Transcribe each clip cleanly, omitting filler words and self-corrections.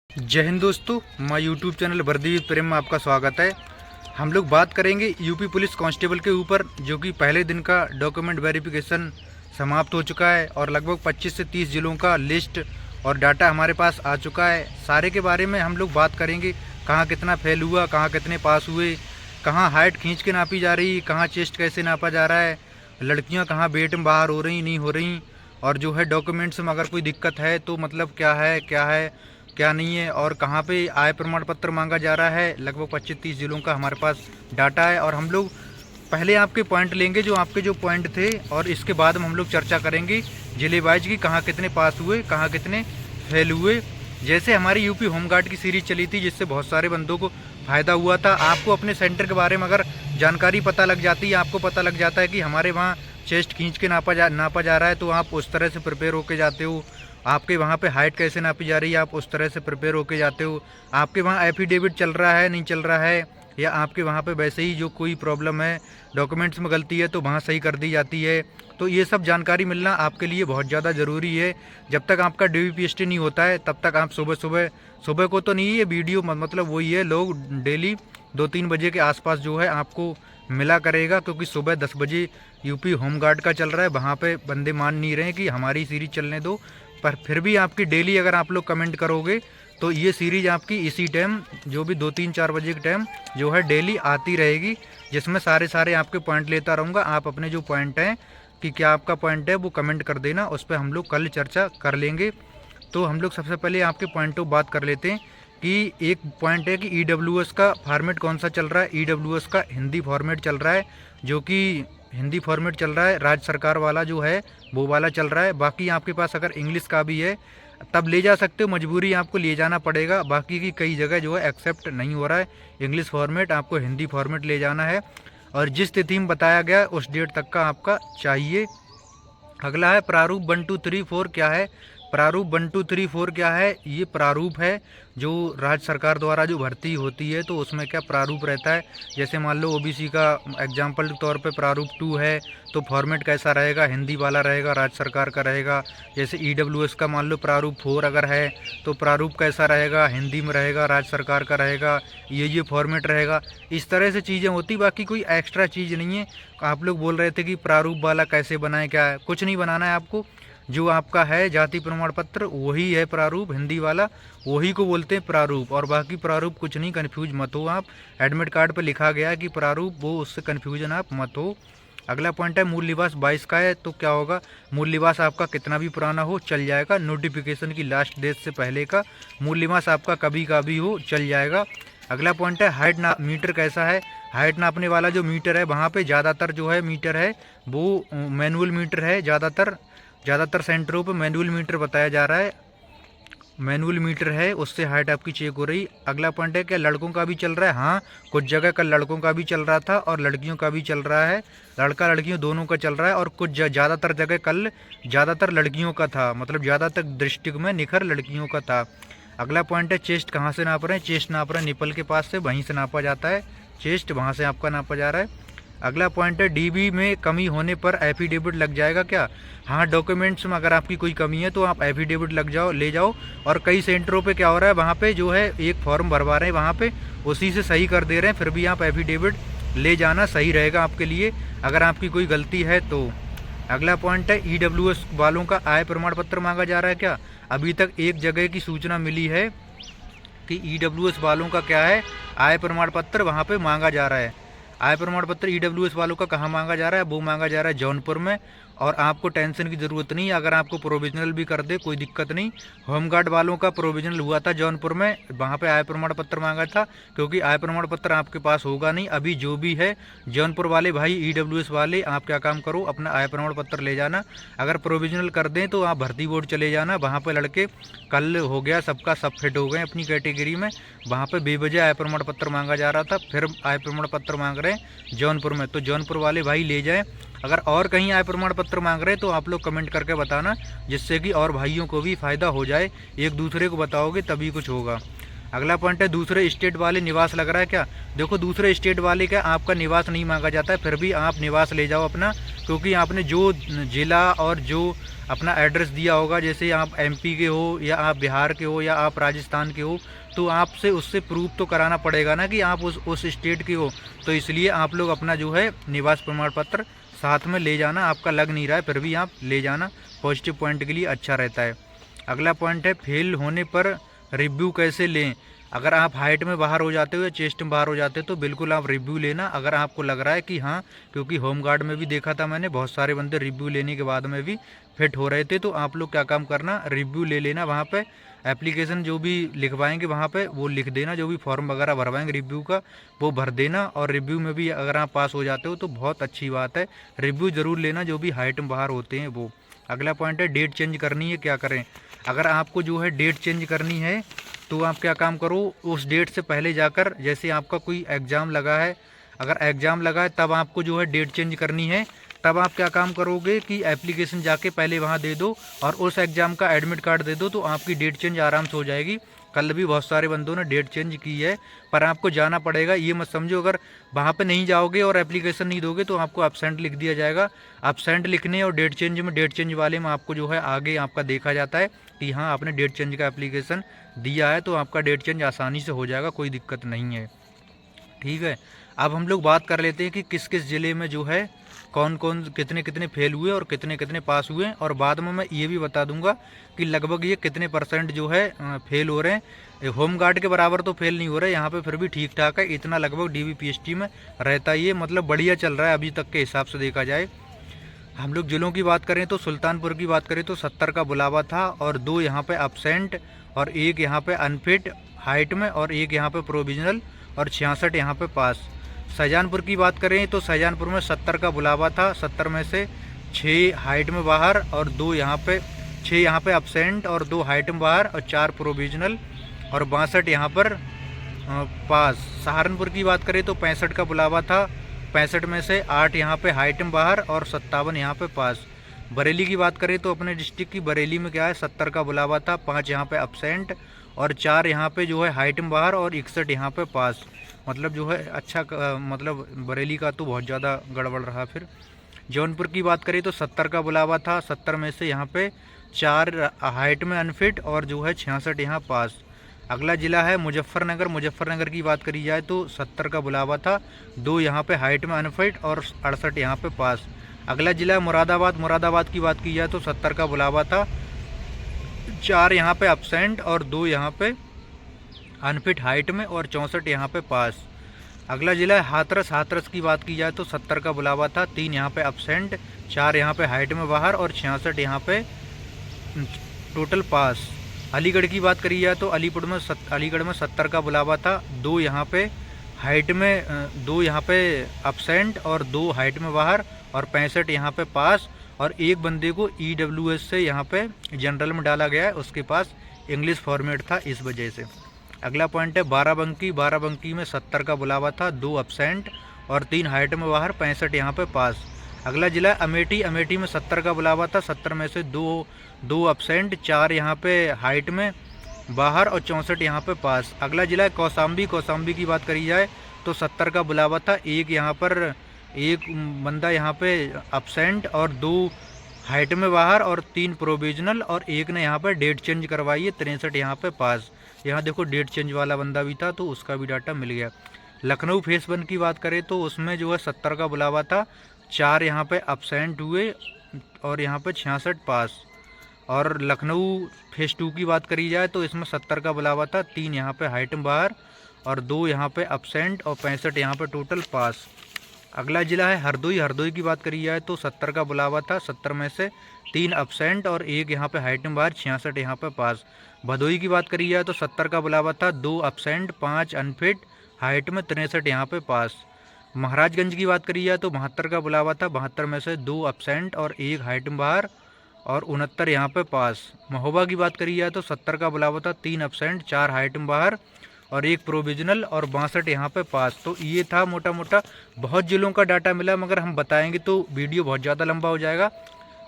जय हिंद दोस्तों, my YouTube channel वर्दी विद प्रेम में आपका स्वागत है। हम लोग बात करेंगे यूपी पुलिस कांस्टेबल के ऊपर, जो कि पहले दिन का डॉक्यूमेंट वेरिफिकेशन समाप्त हो चुका है और लगभग 25 से 30 जिलों का लिस्ट और डाटा हमारे पास आ चुका है। सारे के बारे में हम लोग बात करेंगे, कहाँ कितना फेल हुआ, कहाँ कितने पास हुए, कहाँ हाइट खींच के नापी जा रही, कहाँ चेस्ट कैसे नापा जा रहा है, लड़कियाँ कहाँ वेट में बाहर हो रही नहीं हो रही, और जो है डॉक्यूमेंट्स में अगर कोई दिक्कत है तो मतलब क्या है क्या नहीं है, और कहाँ पे आय प्रमाण पत्र मांगा जा रहा है। लगभग 25-30 जिलों का हमारे पास डाटा है और हम लोग पहले आपके पॉइंट लेंगे, जो आपके जो पॉइंट थे, और इसके बाद में हम लोग चर्चा करेंगे जिले वाइज की कहाँ कितने पास हुए, कहाँ कितने फेल हुए। जैसे हमारी यूपी होमगार्ड की सीरीज चली थी, जिससे बहुत सारे बंदों को फ़ायदा हुआ था। आपको अपने सेंटर के बारे में अगर जानकारी पता लग जाती है, आपको पता लग जाता है कि हमारे वहाँ चेस्ट खींच के नापा जा रहा है, तो आप उस तरह से प्रिपेयर होके जाते हो। आपके वहाँ पे हाइट कैसे नापी जा रही है, आप उस तरह से प्रिपेयर होके जाते हो। आपके वहाँ एफिडेविट चल रहा है नहीं चल रहा है, या आपके वहाँ पे वैसे ही जो कोई प्रॉब्लम है, डॉक्यूमेंट्स में गलती है तो वहाँ सही कर दी जाती है। तो ये सब जानकारी मिलना आपके लिए बहुत ज़्यादा ज़रूरी है। जब तक आपका DVPST नहीं होता है तब तक आप सुबह को तो नहीं, ये वीडियो मतलब वही है, लोग डेली 2-3 बजे के आसपास जो है आपको मिला करेगा, क्योंकि सुबह 10 बजे यूपी होमगार्ड का चल रहा है। वहाँ पे बंदे मान नहीं रहे कि हमारी सीरीज चलने दो, पर फिर भी आपकी डेली अगर आप लोग कमेंट करोगे तो ये सीरीज आपकी इसी टाइम, जो भी 2-3-4 बजे के टाइम जो है डेली आती रहेगी, जिसमें सारे आपके पॉइंट लेता रहूँगा। आप अपने जो पॉइंट हैं कि क्या आपका पॉइंट है वो कमेंट कर देना, उस पर हम लोग कल चर्चा कर लेंगे। तो हम लोग सबसे पहले आपके पॉइंटों बात कर लेते हैं कि एक पॉइंट है कि EWS का फॉर्मेट कौन सा चल रहा है। EWS का हिंदी फॉर्मेट चल रहा है, जो कि हिंदी फॉर्मेट चल रहा है, राज्य सरकार वाला जो है वो वाला चल रहा है। बाकी आपके पास अगर इंग्लिश का भी है तब ले जा सकते हो, मजबूरी आपको ले जाना पड़ेगा। बाकी की कई जगह जो है एक्सेप्ट नहीं हो रहा है इंग्लिश फॉर्मेट, आपको हिंदी फॉर्मेट ले जाना है, और जिस तिथि में बताया गया उस डेट तक का आपका चाहिए। अगला है प्रारूप 1 2 3 4 क्या है। प्रारूप 1 2 3 4 क्या है, ये प्रारूप है जो राज्य सरकार द्वारा जो भर्ती होती है, तो उसमें क्या प्रारूप रहता है। जैसे मान लो OBC का एग्जाम्पल के तौर पे प्रारूप 2 है, तो फॉर्मेट कैसा रहेगा, हिंदी वाला रहेगा, राज्य सरकार का रहेगा। जैसे EWS का मान लो प्रारूप 4 अगर है, तो प्रारूप कैसा रहेगा, हिंदी में रहेगा, राज्य सरकार का रहेगा, ये फॉर्मेट रहेगा। इस तरह से चीज़ें होती, बाकी कोई एक्स्ट्रा चीज़ नहीं है। आप लोग बोल रहे थे कि प्रारूप वाला कैसे बनाएं, क्या है, कुछ नहीं बनाना है आपको। जो आपका है जाति प्रमाण पत्र वही है प्रारूप, हिंदी वाला वही को बोलते हैं प्रारूप, और बाकी प्रारूप कुछ नहीं, कन्फ्यूज मत हो आप। एडमिट कार्ड पर लिखा गया है कि प्रारूप, वो उससे कन्फ्यूजन आप मत हो। अगला पॉइंट है मूल निवास 22 का है, तो क्या होगा, मूल निवास आपका कितना भी पुराना हो चल जाएगा, नोटिफिकेशन की लास्ट डेट से पहले का मूल निवास आपका कभी का भी हो चल जाएगा। अगला पॉइंट है हाइट मीटर कैसा है। हाइट नापने वाला जो मीटर है वहाँ पे ज़्यादातर जो है मीटर है वो मैनुअल मीटर है, ज़्यादातर सेंटरों पे मैनुअल मीटर बताया जा रहा है, मैनुअल मीटर है, उससे हाइट आपकी चेक हो रही। अगला पॉइंट है क्या लड़कों का भी चल रहा है। हाँ, कुछ जगह कल लड़कों का भी चल रहा था और लड़कियों का भी चल रहा है, लड़का लड़कियों दोनों का चल रहा है, और कुछ ज़्यादातर जगह कल ज़्यादातर लड़कियों का था, मतलब ज़्यादातर डिस्ट्रिक्ट में निखर लड़कियों का था। अगला पॉइंट है चेस्ट कहाँ से नाप रहे हैं। चेस्ट नाप रहे हैं निपल के पास से, वहीं से नापा जाता है चेस्ट, वहाँ से आपका नापा जा रहा है। अगला पॉइंट है DB में कमी होने पर एफिडेविट लग जाएगा क्या। हाँ, डॉक्यूमेंट्स में अगर आपकी कोई कमी है तो आप एफिडेविट ले जाओ। और कई सेंटरों पे क्या हो रहा है, वहाँ पे जो है एक फॉर्म भरवा रहे हैं, वहाँ पे उसी से सही कर दे रहे हैं, फिर भी आप एफिडेविट ले जाना सही रहेगा आपके लिए अगर आपकी कोई गलती है तो। अगला पॉइंट है EWS वालों का आय प्रमाण पत्र मांगा जा रहा है क्या। अभी तक एक जगह की सूचना मिली है कि EWS वालों का क्या है, आय प्रमाण पत्र वहाँ पे मांगा जा रहा है। आय प्रमाण पत्र EWS वालों का कहाँ मांगा जा रहा है, वो मांगा जा रहा है जौनपुर में, और आपको टेंशन की ज़रूरत नहीं, अगर आपको प्रोविजनल भी कर दे कोई दिक्कत नहीं। होमगार्ड वालों का प्रोविजनल हुआ था जौनपुर में, वहाँ पे आय प्रमाण पत्र मांगा था, क्योंकि आय प्रमाण पत्र आपके पास होगा नहीं अभी। जो भी है जौनपुर वाले भाई EWS वाले, आप क्या काम करो, अपना आय प्रमाण पत्र ले जाना। अगर प्रोविजनल कर दें तो आप भर्ती बोर्ड चले जाना, वहाँ पर लड़के कल हो गया सबका, सब फिट हो गए अपनी कैटेगरी में। वहाँ पर बेवजह आय प्रमाण पत्र मांगा जा रहा था, फिर आय प्रमाण पत्र मांग रहे हैं जौनपुर में, तो जौनपुर वाले भाई ले जाएं। अगर और कहीं आय प्रमाण पत्र मांग रहे हैं तो आप लोग कमेंट करके बताना, जिससे कि और भाइयों को भी फ़ायदा हो जाए, एक दूसरे को बताओगे तभी कुछ होगा। अगला पॉइंट है दूसरे स्टेट वाले निवास लग रहा है क्या। देखो दूसरे स्टेट वाले का आपका निवास नहीं मांगा जाता है, फिर भी आप निवास ले जाओ अपना, क्योंकि आपने जो जिला और जो अपना एड्रेस दिया होगा, जैसे आप एमपी के हो या आप बिहार के हो या आप राजस्थान के हो, तो आपसे उससे प्रूफ तो कराना पड़ेगा ना कि आप उस स्टेट के हो। तो इसलिए आप लोग अपना जो है निवास प्रमाण पत्र साथ में ले जाना। आपका लग नहीं रहा है फिर भी आप ले जाना, पॉजिटिव पॉइंट के लिए अच्छा रहता है। अगला पॉइंट है फेल होने पर रिव्यू कैसे लें। अगर आप हाइट में बाहर हो जाते हो या चेस्ट में बाहर हो जाते हो तो बिल्कुल आप रिव्यू लेना। अगर आपको लग रहा है कि हाँ, क्योंकि होमगार्ड में भी देखा था मैंने, बहुत सारे बंदे रिव्यू लेने के बाद में भी फिट हो रहे थे। तो आप लोग क्या काम करना, रिव्यू ले लेना। वहाँ पे एप्लीकेशन जो भी लिखवाएंगे वहाँ पे वो लिख देना, जो भी फॉर्म वगैरह भरवाएंगे रिव्यू का वो भर देना। और रिव्यू में भी अगर आप पास हो जाते हो तो बहुत अच्छी बात है। रिव्यू ज़रूर लेना जो भी हाइट में बाहर होते हैं वो। अगला पॉइंट है डेट चेंज करनी है, क्या करें। अगर आपको जो है डेट चेंज करनी है तो आप क्या काम करो, उस डेट से पहले जाकर, जैसे आपका कोई एग्ज़ाम लगा है, अगर एग्ज़ाम लगा है तब आपको जो है डेट चेंज करनी है, तब आप क्या काम करोगे कि एप्लीकेशन जाके पहले वहाँ दे दो और उस एग्ज़ाम का एडमिट कार्ड दे दो, तो आपकी डेट चेंज आराम से हो जाएगी। कल भी बहुत सारे बंदों ने डेट चेंज की है, पर आपको जाना पड़ेगा। ये मत समझो अगर वहाँ पे नहीं जाओगे और एप्लीकेशन नहीं दोगे तो आपको एब्सेंट लिख दिया जाएगा। एब्सेंट लिखने और डेट चेंज में, डेट चेंज वाले में आपको जो है आगे आपका देखा जाता है कि हाँ आपने डेट चेंज का एप्लीकेशन दिया है, तो आपका डेट चेंज आसानी से हो जाएगा, कोई दिक्कत नहीं है। ठीक है, अब हम लोग बात कर लेते हैं कि किस किस ज़िले में जो है कौन कौन कितने कितने फेल हुए और कितने कितने पास हुए, और बाद में मैं ये भी बता दूंगा कि लगभग ये कितने % जो है फेल हो रहे हैं। होमगार्ड के बराबर तो फेल नहीं हो रहे यहाँ पे, फिर भी ठीक ठाक है, इतना लगभग DVPST में रहता ही है, मतलब बढ़िया चल रहा है अभी तक के हिसाब से देखा जाए। हम लोग जिलों की बात करें तो सुल्तानपुर की बात करें तो 70 का बुलावा था और 2 यहाँ पे अब्सेंट और 1 यहाँ पे अनफिट हाइट में और 1 यहाँ पे प्रोविजनल और 66 यहाँ पे पास। शाहजहानपुर की बात करें तो शाहजहानपुर में 70 का बुलावा था, 70 में से 6 हाइट में बाहर और 2 यहाँ पे 6 यहाँ पे अब्सेंट और 2 हाइट में बाहर और 4 प्रोविजनल और 62 यहाँ पर पास। सहारनपुर की बात करें तो 65 का बुलावा था, 65 में से 8 यहाँ पे हाइट में बाहर और 57 यहाँ पे पास। बरेली की बात करें तो अपने डिस्ट्रिक्ट की बरेली में क्या है, 70 का बुलावा था, 5 यहाँ पे अब्सेंट और 4 यहाँ पे जो है हाइट में बाहर और 61 यहाँ पे पास। मतलब जो है अच्छा मतलब बरेली का तो बहुत ज़्यादा गड़बड़ रहा। फिर जौनपुर की बात करें तो 70 का बुलावा था, 70 में से यहाँ पे 4 हाइट में अनफिट और जो है 66 यहाँ पास। अगला ज़िला है मुजफ्फरनगर। मुजफ्फरनगर की बात करी जाए तो 70 का बुलावा था, 2 यहाँ पे हाइट में अनफिट और 68 यहाँ पे पास। अगला ज़िला है मुरादाबाद। मुरादाबाद की बात की जाए तो 70 का बुलावा था, 4 यहाँ पे अब्सेंट और 2 यहाँ पे अनफिट हाइट में और 64 यहाँ पे पास। अगला ज़िला है हाथरस। हाथरस की बात की जाए तो 70 का बुलावा था, 3 यहाँ पे अब्सेंट, 4 यहाँ पे हाइट में बाहर और 66 यहाँ पे टोटल पास। अलीगढ़ की बात करी जाए तो अलीगढ़ में 70 का बुलावा था, 2 यहाँ पे हाइट में 2 यहाँ पे अब्सेंट और 2 हाइट में बाहर और 65 यहाँ पे पास। और एक बंदे को EWS से यहाँ पे जनरल में डाला गया है, उसके पास इंग्लिश फॉर्मेट था इस वजह से। अगला पॉइंट है बाराबंकी। बाराबंकी में 70 का बुलावा था, 2 अब्सेंट और 3 हाइट में बाहर, 65 यहाँ पे पास। अगला ज़िला अमेठी। अमेठी में 70 का बुलावा था, 70 में से 2 अब्सेंट, 4 यहाँ पे हाइट में बाहर और 64 यहाँ पे पास। अगला ज़िला है कौसाम्बी। कौसाम्बी की बात करी जाए तो 70 का बुलावा था, 1 यहाँ पर एक बंदा यहाँ पे अब्सेंट और 2 हाइट में बाहर और 3 प्रोविजनल और 1 ने यहाँ पर डेट चेंज करवाई है, 63 यहाँ पे पास। यहाँ देखो डेट चेंज वाला बंदा भी था तो उसका भी डाटा मिल गया। लखनऊ फेस 1 की बात करें तो उसमें जो है 70 का बुलावा था, 4 यहाँ पे अब्सेंट हुए और यहाँ पे 66 पास। और लखनऊ फेस 2 की बात करी जाए तो इसमें 70 का बुलावा था, 3 यहाँ पे हाइट में बाहर और 2 यहाँ पे अब्सेंट और 65 यहाँ पे टोटल पास। अगला ज़िला है हरदोई। हरदोई की बात करी जाए तो 70 का बुलावा था, 70 में से 3 अब्सेंट और 1 यहाँ पे हाइट में बाहर, 66 यहाँ पे पास। भदोई की बात करी जाए तो 70 का बुलावा था, 2 अब्सेंट, 5 अनफिट, हाइट में 63 यहाँ पे पास। महाराजगंज की बात करी जाए तो 72 का बुलावा था, 72 में से 2 अब्सेंट और 1 हाइट में बाहर और 69 यहाँ पे पास। महोबा की बात करी जाए तो 70 का बुलावा था, 3 अब्सेंट, 4 हाइट में बाहर और 1 प्रोविजनल और 62 यहाँ पे पास। तो ये था मोटा मोटा, बहुत जिलों का डाटा मिला, मगर हम बताएंगे तो वीडियो बहुत ज़्यादा लंबा हो जाएगा।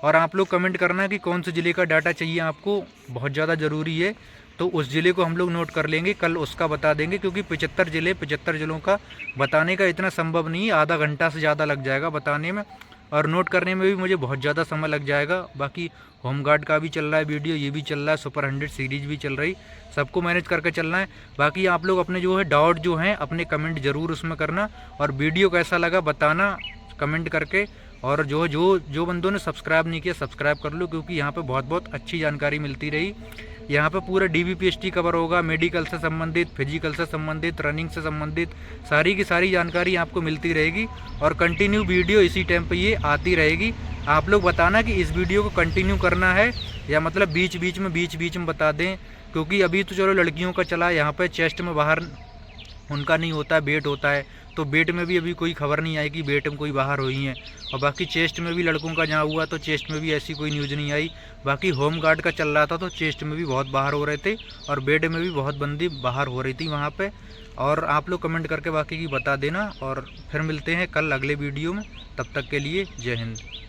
और आप लोग कमेंट करना कि कौन से ज़िले का डाटा चाहिए आपको, बहुत ज़्यादा ज़रूरी है। तो उस ज़िले को हम लोग नोट कर लेंगे, कल उसका बता देंगे, क्योंकि 75 ज़िलों का बताने का इतना संभव नहीं है, आधा घंटा से ज़्यादा लग जाएगा बताने में, और नोट करने में भी मुझे बहुत ज़्यादा समय लग जाएगा। बाकी होमगार्ड का भी चल रहा है वीडियो, ये भी चल रहा है, सुपर 100 सीरीज़ भी चल रही, सबको मैनेज करके चलना है। बाकी आप लोग अपने जो है डाउट जो हैं अपने कमेंट ज़रूर उसमें करना, और वीडियो कैसा लगा बताना कमेंट करके। और जो बंदों ने सब्सक्राइब नहीं किया सब्सक्राइब कर लो, क्योंकि यहाँ पे बहुत अच्छी जानकारी मिलती रही। यहाँ पे पूरा DVPST कवर होगा, मेडिकल से संबंधित, फिजिकल से संबंधित, रनिंग से संबंधित सारी की सारी जानकारी आपको मिलती रहेगी, और कंटिन्यू वीडियो इसी टाइम पे ये आती रहेगी। आप लोग बताना कि इस वीडियो को कंटिन्यू करना है या मतलब बीच बीच में बता दें, क्योंकि अभी तो चलो लड़कियों का चला, यहाँ पर चेस्ट में बाहर उनका नहीं होता है, वेट होता है, तो वेट में भी अभी कोई खबर नहीं आई कि वेट में कोई बाहर हुई है। और बाकी चेस्ट में भी लड़कों का जहाँ हुआ तो चेस्ट में भी ऐसी कोई न्यूज़ नहीं आई। बाकी होमगार्ड का चल रहा था तो चेस्ट में भी बहुत बाहर हो रहे थे, और बेड में भी बहुत बंदी बाहर हो रही थी वहाँ पे। और आप लोग कमेंट करके बाकी की बता देना, और फिर मिलते हैं कल अगले वीडियो में। तब तक के लिए जय हिंद।